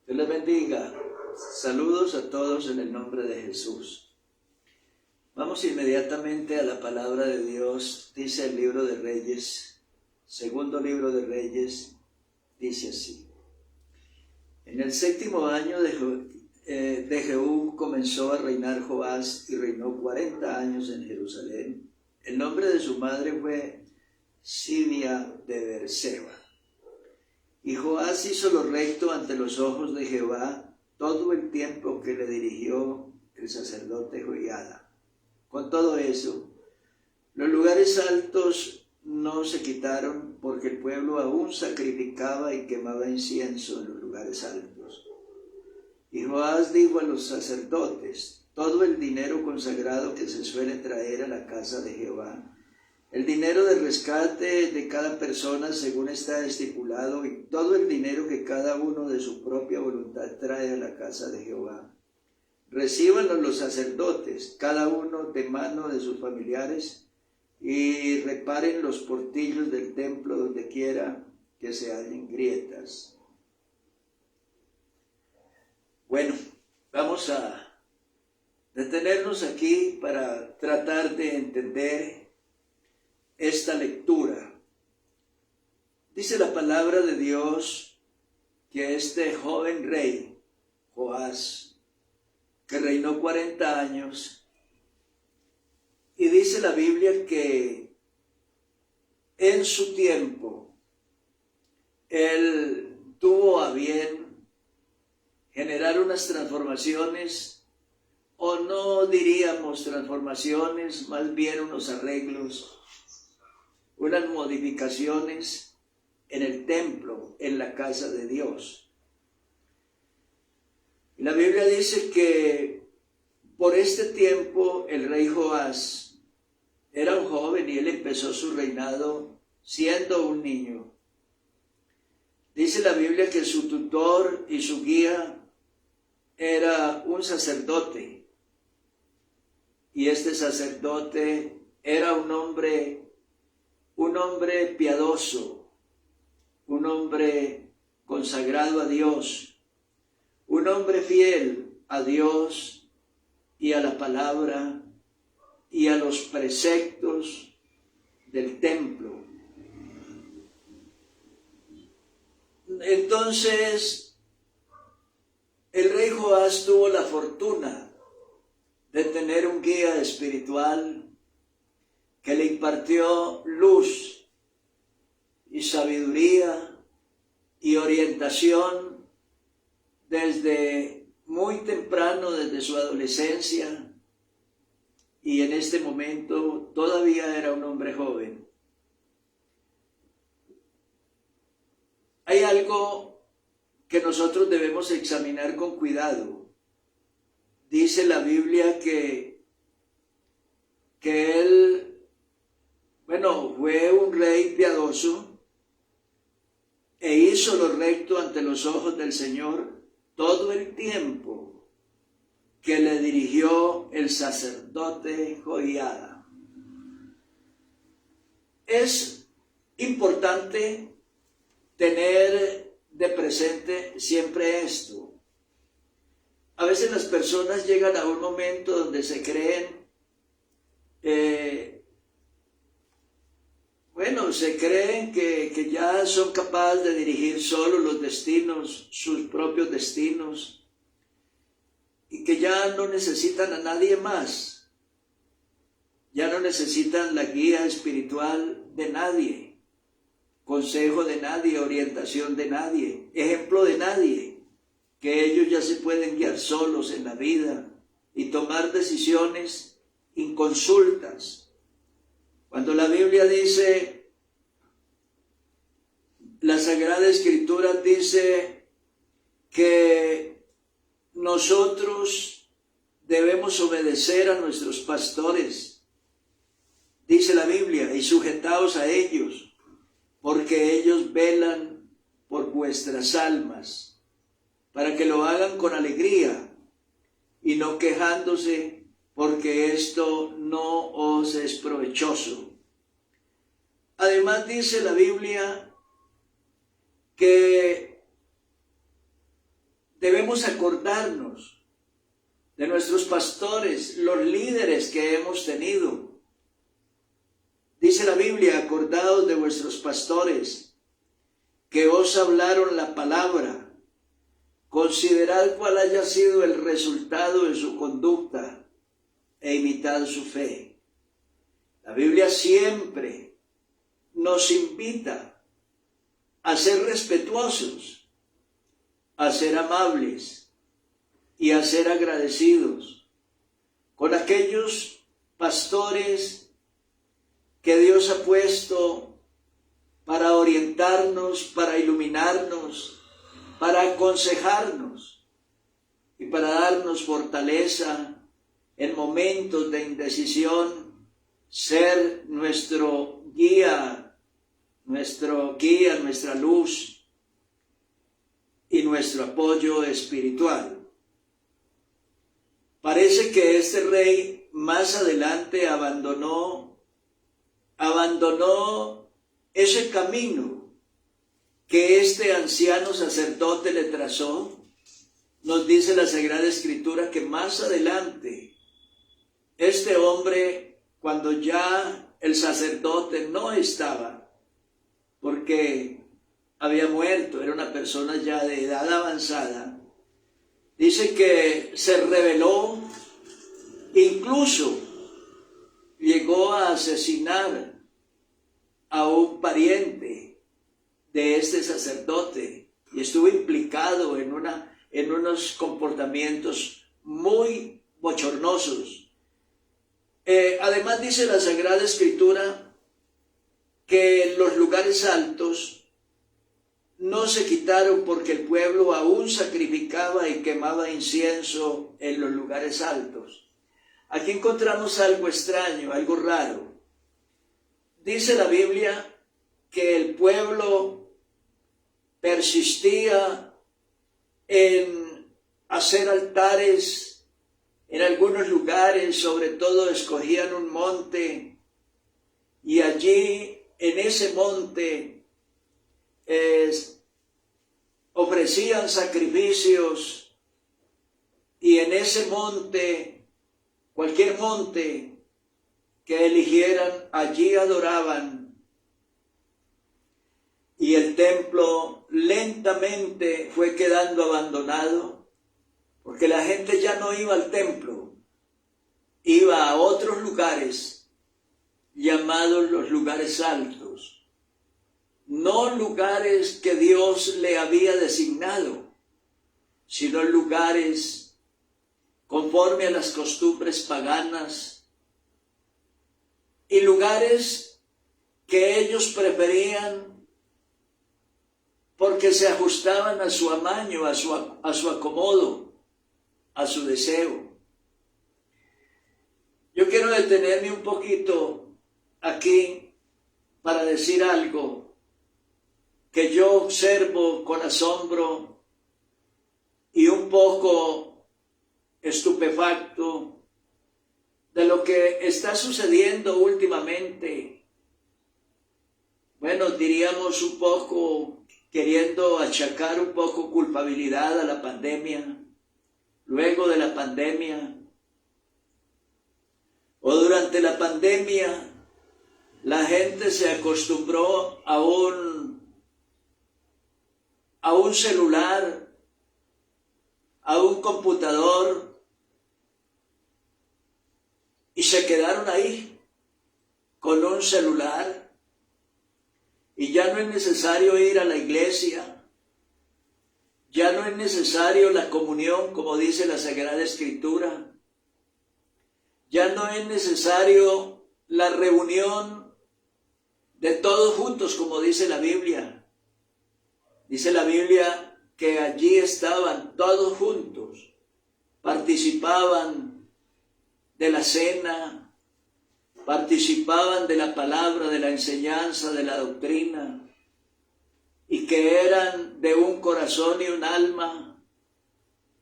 Dios les bendiga. Saludos a todos en el nombre de Jesús. Vamos inmediatamente a la palabra de Dios. Dice el libro de Reyes, segundo libro de Reyes, dice así. En el 7º año de Jehú comenzó a reinar Joás y reinó 40 años en Jerusalén. El nombre de su madre fue Sibia de Beerseba. Y Joás hizo lo recto ante los ojos de Jehová todo el tiempo que le dirigió el sacerdote Joiada. Con todo eso, los lugares altos no se quitaron, porque el pueblo aún sacrificaba y quemaba incienso en los lugares altos. Y Joás dijo a los sacerdotes: todo el dinero consagrado que se suele traer a la casa de Jehová, el dinero de rescate de cada persona según está estipulado, y todo el dinero que cada uno de su propia voluntad trae a la casa de Jehová, recíbanlo los sacerdotes, cada uno de mano de sus familiares, y reparen los portillos del templo donde quiera que se hallen grietas. Bueno, vamos a detenernos aquí para tratar de entender esta lectura. Dice la palabra de Dios que este joven rey, Joás, que reinó 40 años, y dice la Biblia que en su tiempo él tuvo a bien generar unas transformaciones, o no diríamos transformaciones, más bien unos arreglos, unas modificaciones en el templo, en la casa de Dios. Y la Biblia dice que por este tiempo el rey Joás era un joven y él empezó su reinado siendo un niño. Dice la Biblia que su tutor y su guía era un sacerdote, y este sacerdote era un hombre piadoso, un hombre consagrado a Dios, un hombre fiel a Dios y a la palabra y a los preceptos del templo. Entonces, el rey Joás tuvo la fortuna de tener un guía espiritual que le impartió luz y sabiduría y orientación desde muy temprano, desde su adolescencia, y en este momento todavía era un hombre joven. Hay algo que nosotros debemos examinar con cuidado. Dice la Biblia que él, fue un rey piadoso e hizo lo recto ante los ojos del Señor todo el tiempo que le dirigió el sacerdote Joiada. Es importante tener de presente siempre esto. A veces las personas llegan a un momento donde se creen, que ya son capaces de dirigir solo los destinos, sus propios destinos, y que ya no necesitan a nadie más, ya no necesitan la guía espiritual de nadie, consejo de nadie, orientación de nadie, ejemplo de nadie, que ellos ya se pueden guiar solos en la vida y tomar decisiones inconsultas. Cuando la Biblia dice, la Sagrada Escritura dice que nosotros debemos obedecer a nuestros pastores, dice la Biblia, y sujetaos a ellos, porque ellos velan por vuestras almas, para que lo hagan con alegría y no quejándose, porque esto no os es provechoso. Además dice la Biblia que debemos acordarnos de nuestros pastores, los líderes que hemos tenido. Dice la Biblia, acordaos de vuestros pastores, que os hablaron la palabra. Considerad cuál haya sido el resultado de su conducta e imitad su fe. La Biblia siempre nos invita a ser respetuosos, a ser amables y a ser agradecidos con aquellos pastores que Dios ha puesto para orientarnos, para iluminarnos, para aconsejarnos y para darnos fortaleza en momentos de indecisión, ser nuestro guía, nuestra luz y nuestro apoyo espiritual. Parece que este rey más adelante abandonó ese camino que este anciano sacerdote le trazó. Nos dice la Sagrada Escritura que más adelante este hombre, cuando ya el sacerdote no estaba, porque había muerto, era una persona ya de edad avanzada, dice que se rebeló, incluso llegó a asesinar a un pariente de este sacerdote y estuvo implicado en unos comportamientos muy bochornosos. Además dice la Sagrada Escritura que los lugares altos no se quitaron porque el pueblo aún sacrificaba y quemaba incienso en los lugares altos. Aquí encontramos algo extraño, algo raro. Dice la Biblia que el pueblo persistía en hacer altares en algunos lugares, sobre todo escogían un monte y allí en ese monte ofrecían sacrificios y en ese monte, cualquier monte que eligieran, allí adoraban. Y el templo lentamente fue quedando abandonado, porque la gente ya no iba al templo, iba a otros lugares llamados los lugares altos, no lugares que Dios le había designado, sino lugares conforme a las costumbres paganas y lugares que ellos preferían porque se ajustaban a su amaño, a su acomodo, a su deseo. Yo quiero detenerme un poquito aquí para decir algo que yo observo con asombro y un poco estupefacto de lo que está sucediendo últimamente. Bueno, diríamos un poco queriendo achacar un poco culpabilidad a la pandemia, luego de la pandemia o durante la pandemia, la gente se acostumbró a un celular, a un computador y se quedaron ahí con un celular y ya no es necesario ir a la iglesia. Ya no es necesario la comunión, como dice la Sagrada Escritura. Ya no es necesario la reunión de todos juntos, como dice la Biblia. Dice la Biblia que allí estaban todos juntos, participaban de la cena, participaban de la palabra, de la enseñanza, de la doctrina, y que eran de un corazón y un alma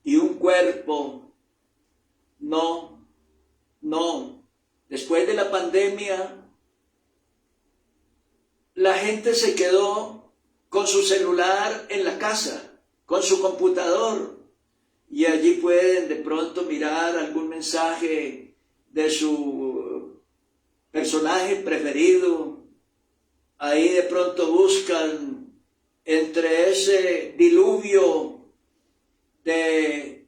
y un cuerpo. No. Después de la pandemia, la gente se quedó con su celular en la casa, con su computador, y allí pueden de pronto mirar algún mensaje de su personaje preferido. Ahí de pronto buscan entre ese diluvio de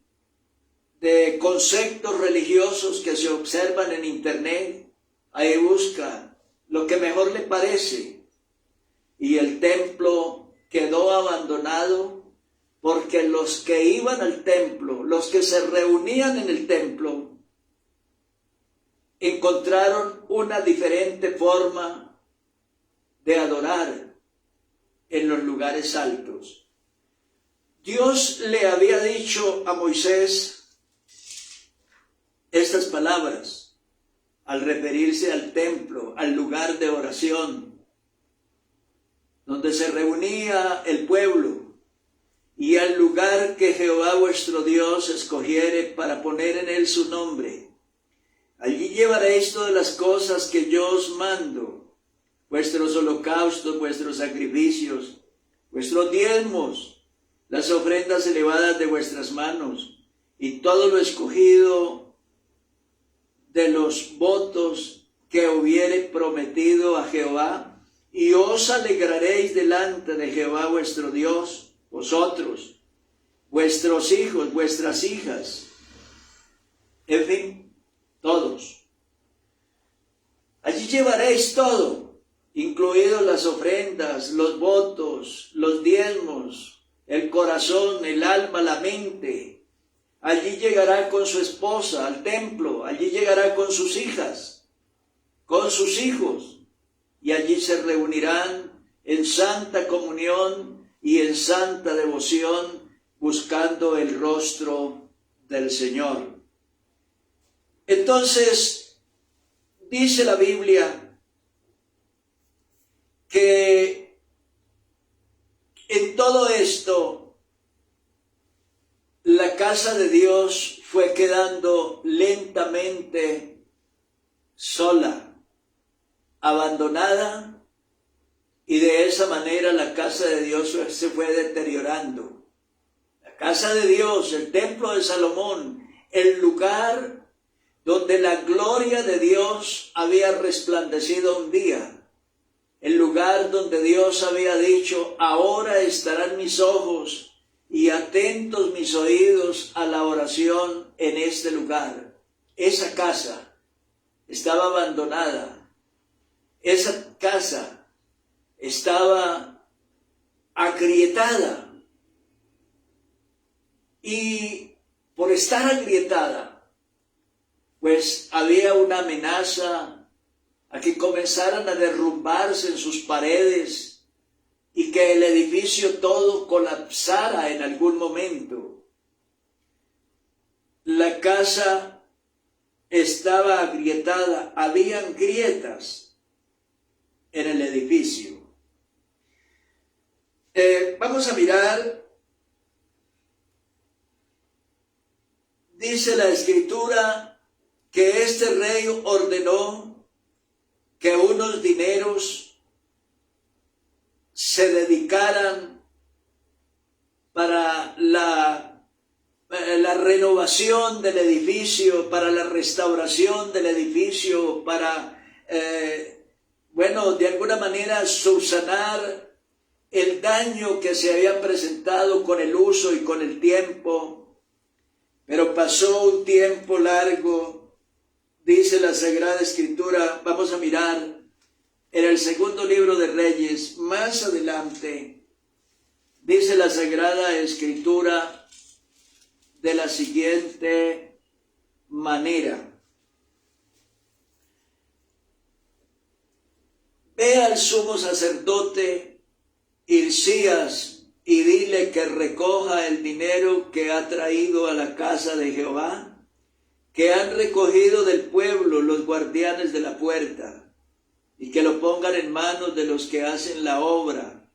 conceptos religiosos que se observan en internet, ahí busca lo que mejor le parece, y el templo quedó abandonado porque los que iban al templo, los que se reunían en el templo, encontraron una diferente forma de adorar en los lugares altos. Dios le había dicho a Moisés estas palabras al referirse al templo, al lugar de oración, donde se reunía el pueblo, y al lugar que Jehová vuestro Dios escogiere para poner en él su nombre. Allí llevaréis todas las cosas que yo os mando, vuestros holocaustos, vuestros sacrificios, vuestros diezmos, las ofrendas elevadas de vuestras manos, y todo lo escogido de los votos que hubiere prometido a Jehová, y os alegraréis delante de Jehová vuestro Dios, vosotros, vuestros hijos, vuestras hijas, en fin, todos. Allí llevaréis todo, incluidos las ofrendas, los votos, los diezmos, el corazón, el alma, la mente. Allí llegará con su esposa al templo, allí llegará con sus hijas, con sus hijos, y allí se reunirán en santa comunión y en santa devoción, buscando el rostro del Señor. Entonces, dice la Biblia que en todo esto, la casa de Dios fue quedando lentamente sola, abandonada, y de esa manera la casa de Dios se fue deteriorando. La casa de Dios, el templo de Salomón, el lugar donde la gloria de Dios había resplandecido un día, el lugar donde Dios había dicho: ahora estarán mis ojos y atentos mis oídos a la oración en este lugar. Esa casa estaba abandonada, esa casa estaba agrietada, y por estar agrietada, pues había una amenaza a que comenzaran a derrumbarse en sus paredes y que el edificio todo colapsara en algún momento. La casa estaba agrietada, habían grietas en el edificio. Vamos a mirar, dice la Escritura, que este rey ordenó que unos dineros se dedicaran para la renovación del edificio, para la restauración del edificio, para, de alguna manera subsanar el daño que se había presentado con el uso y con el tiempo. Pero pasó un tiempo largo, dice la Sagrada Escritura. Vamos a mirar en el segundo libro de Reyes, más adelante, dice la Sagrada Escritura de la siguiente manera: ve al sumo sacerdote Hilcías y dile que recoja el dinero que ha traído a la casa de Jehová, que han recogido del pueblo los guardianes de la puerta, y que lo pongan en manos de los que hacen la obra,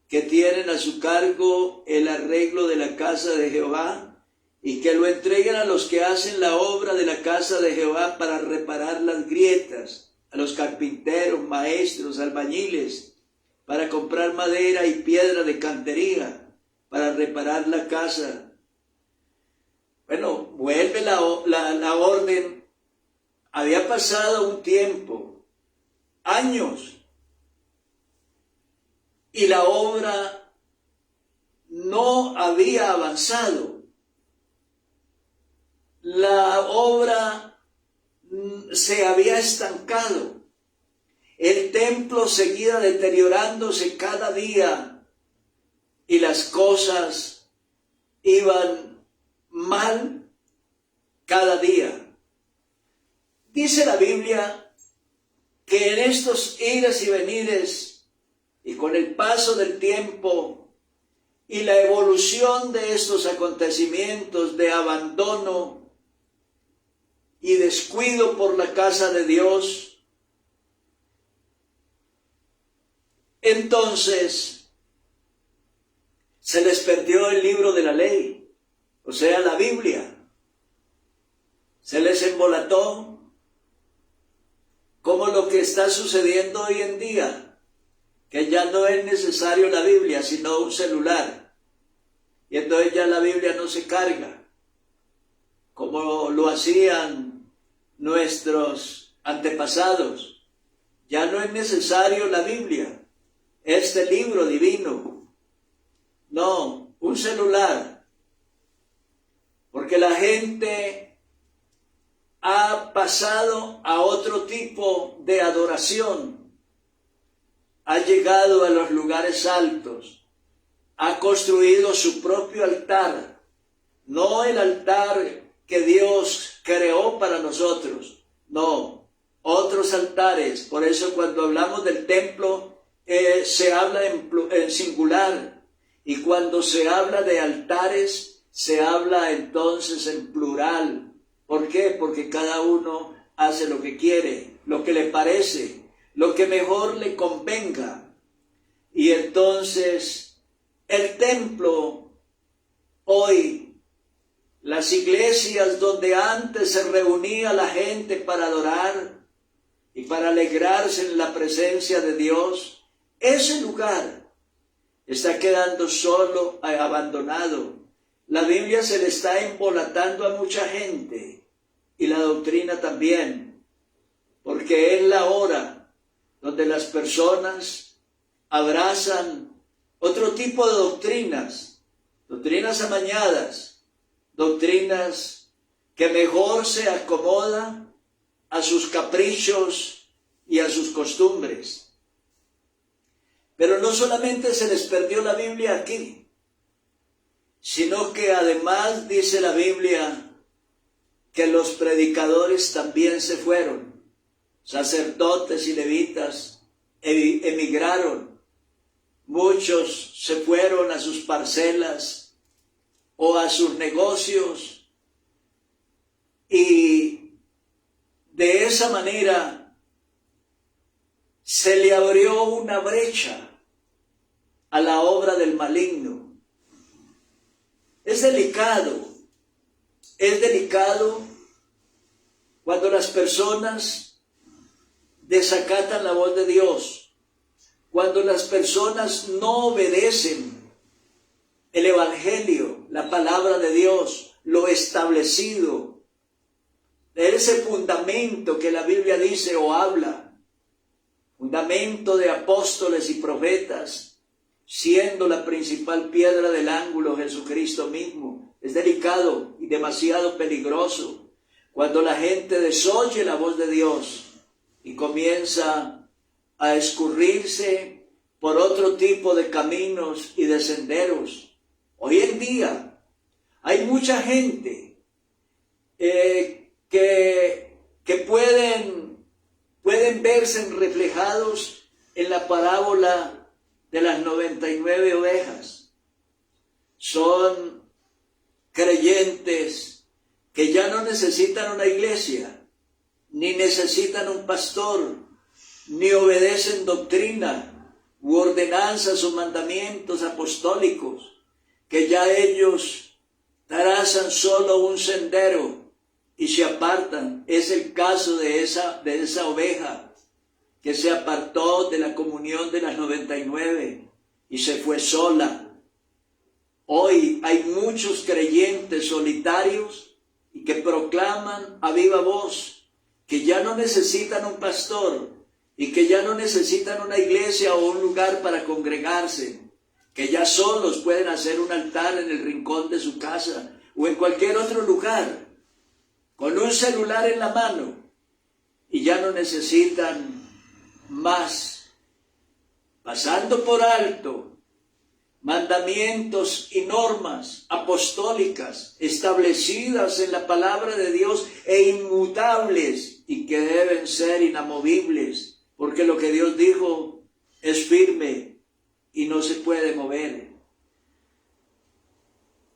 que tienen a su cargo el arreglo de la casa de Jehová, y que lo entreguen a los que hacen la obra de la casa de Jehová para reparar las grietas, a los carpinteros, maestros, albañiles, para comprar madera y piedra de cantería, para reparar la casa. Bueno, vuelve la orden. Había pasado un tiempo, años, y la obra no había avanzado. La obra se había estancado. El templo seguía deteriorándose cada día y las cosas iban mal cada día. Dice la Biblia que en estos ires y venires y con el paso del tiempo y la evolución de estos acontecimientos de abandono y descuido por la casa de Dios, entonces se les perdió el libro de la ley, o sea, la Biblia. Se les embolató, como lo que está sucediendo hoy en día, que ya no es necesario la Biblia, sino un celular. Y entonces ya la Biblia no se carga, como lo hacían nuestros antepasados. Ya no es necesario la Biblia, este libro divino. No, un celular. Porque la gente ha pasado a otro tipo de adoración. Ha llegado a los lugares altos. Ha construido su propio altar. No el altar que Dios creó para nosotros. No, otros altares. Por eso cuando hablamos del templo, se habla en singular. Y cuando se habla de altares, se habla entonces en plural. ¿Por qué? Porque cada uno hace lo que quiere, lo que le parece, lo que mejor le convenga. Y entonces el templo hoy, las iglesias donde antes se reunía la gente para adorar y para alegrarse en la presencia de Dios, ese lugar está quedando solo, abandonado. La Biblia se le está embolatando a mucha gente y la doctrina también, porque es la hora donde las personas abrazan otro tipo de doctrinas, doctrinas amañadas, doctrinas que mejor se acomodan a sus caprichos y a sus costumbres. Pero no solamente se les perdió la Biblia aquí, sino que además dice la Biblia que los predicadores también se fueron, sacerdotes y levitas emigraron, muchos se fueron a sus parcelas o a sus negocios y de esa manera se le abrió una brecha a la obra del maligno. Es delicado cuando las personas desacatan la voz de Dios, cuando las personas no obedecen el Evangelio, la palabra de Dios, lo establecido, ese fundamento que la Biblia dice o habla, fundamento de apóstoles y profetas, siendo la principal piedra del ángulo Jesucristo mismo. Es delicado y demasiado peligroso cuando la gente desoye la voz de Dios y comienza a escurrirse por otro tipo de caminos y de senderos. Hoy en día hay mucha gente que pueden verse reflejados en la parábola de las 99 ovejas. Son creyentes que ya no necesitan una iglesia, ni necesitan un pastor, ni obedecen doctrina u ordenanzas o mandamientos apostólicos, que ya ellos trazan solo un sendero y se apartan. Es el caso de esa oveja que se apartó de la comunión de las 99 y se fue sola. Hoy hay muchos creyentes solitarios y que proclaman a viva voz que ya no necesitan un pastor y que ya no necesitan una iglesia o un lugar para congregarse, que ya solos pueden hacer un altar en el rincón de su casa o en cualquier otro lugar, con un celular en la mano, y ya no necesitan más, pasando por alto mandamientos y normas apostólicas establecidas en la palabra de Dios e inmutables y que deben ser inamovibles, porque lo que Dios dijo es firme y no se puede mover.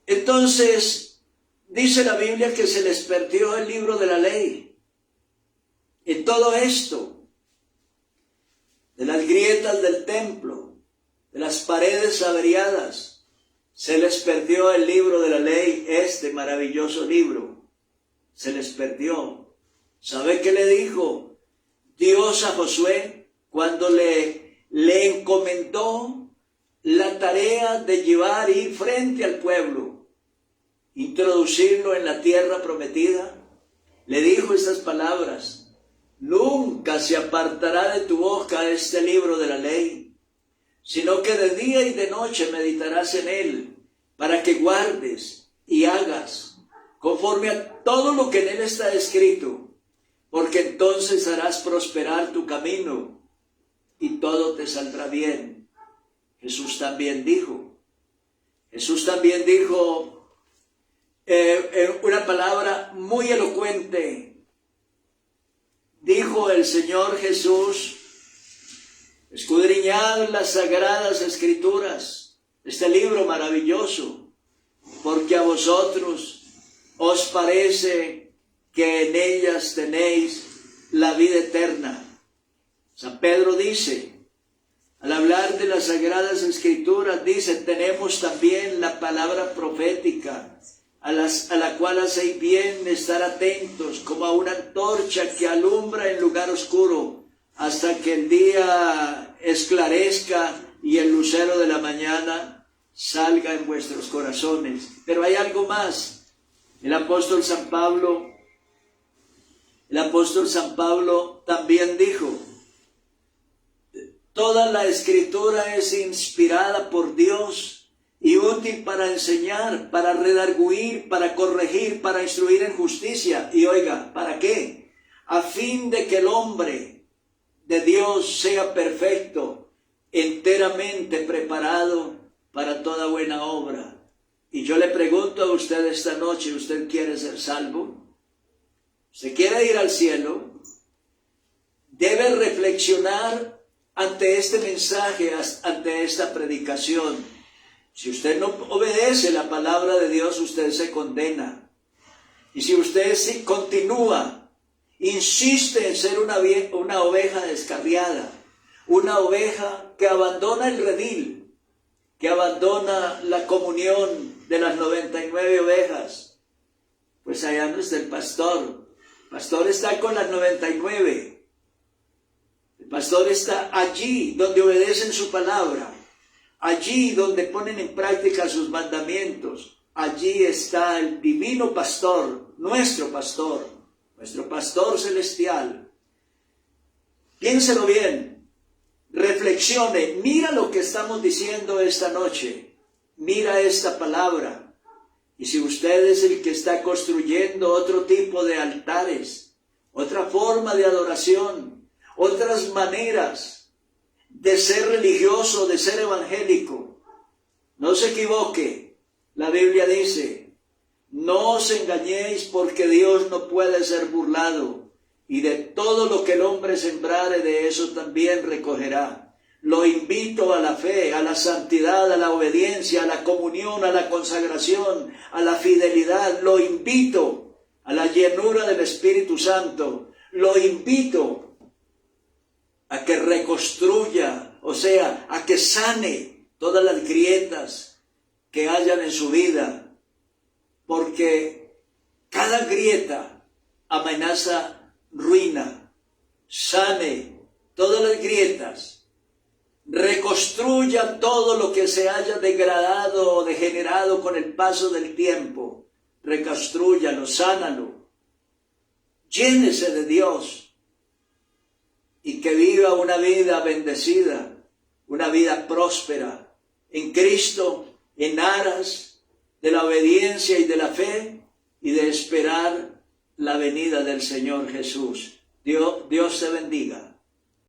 Entonces, dice la Biblia que se les perdió el libro de la ley. En todo esto, de las grietas del templo, de las paredes averiadas, se les perdió el libro de la ley, este maravilloso libro. Se les perdió. ¿Sabe qué le dijo Dios a Josué cuando le encomendó la tarea de llevar, ir frente al pueblo, introducirlo en la tierra prometida? Le dijo estas palabras: nunca se apartará de tu boca este libro de la ley, sino que de día y de noche meditarás en él, para que guardes y hagas conforme a todo lo que en él está escrito, porque entonces harás prosperar tu camino y todo te saldrá bien. Jesús también dijo una palabra muy elocuente. Dijo el Señor Jesús: escudriñad las sagradas escrituras, este libro maravilloso, porque a vosotros os parece que en ellas tenéis la vida eterna. San Pedro dice, al hablar de las sagradas escrituras, dice: tenemos también la palabra profética, a la cual hacéis bien estar atentos, como a una antorcha que alumbra en lugar oscuro, hasta que el día esclarezca y el lucero de la mañana salga en vuestros corazones. Pero hay algo más. El apóstol San Pablo también dijo: toda la escritura es inspirada por Dios y útil para enseñar, para redarguir, para corregir, para instruir en justicia. Y oiga, ¿para qué? A fin de que el hombre de Dios sea perfecto, enteramente preparado para toda buena obra. Y yo le pregunto a usted esta noche: ¿usted quiere ser salvo? ¿Usted quiere ir al cielo? Debe reflexionar ante este mensaje, ante esta predicación. Si usted no obedece la palabra de Dios, usted se condena. Y si usted continúa, insiste en ser una oveja descarriada, una oveja que abandona el redil, que abandona la comunión de las 99 ovejas, pues allá no está el pastor. El pastor está con las 99. El pastor está allí donde obedecen su palabra, allí donde ponen en práctica sus mandamientos. Allí está el divino pastor, nuestro pastor celestial. Piénselo bien, reflexione, mira lo que estamos diciendo esta noche, mira esta palabra. Y si usted es el que está construyendo otro tipo de altares, otra forma de adoración, otras maneras de ser religioso, de ser evangélico, no se equivoque. La Biblia dice: no os engañéis, porque Dios no puede ser burlado, y de todo lo que el hombre sembrare, de eso también recogerá. Lo invito a la fe, a la santidad, a la obediencia, a la comunión, a la consagración, a la fidelidad. Lo invito a la llenura del Espíritu Santo. Lo invito a que reconstruya, o sea, a que sane todas las grietas que hayan en su vida, porque cada grieta amenaza ruina. Sane todas las grietas, reconstruya todo lo que se haya degradado o degenerado con el paso del tiempo. Reconstrúyalo, sánalo. Llénese de Dios y que viva una vida bendecida, una vida próspera en Cristo, en aras de la obediencia y de la fe y de esperar la venida del Señor Jesús. Dios te bendiga.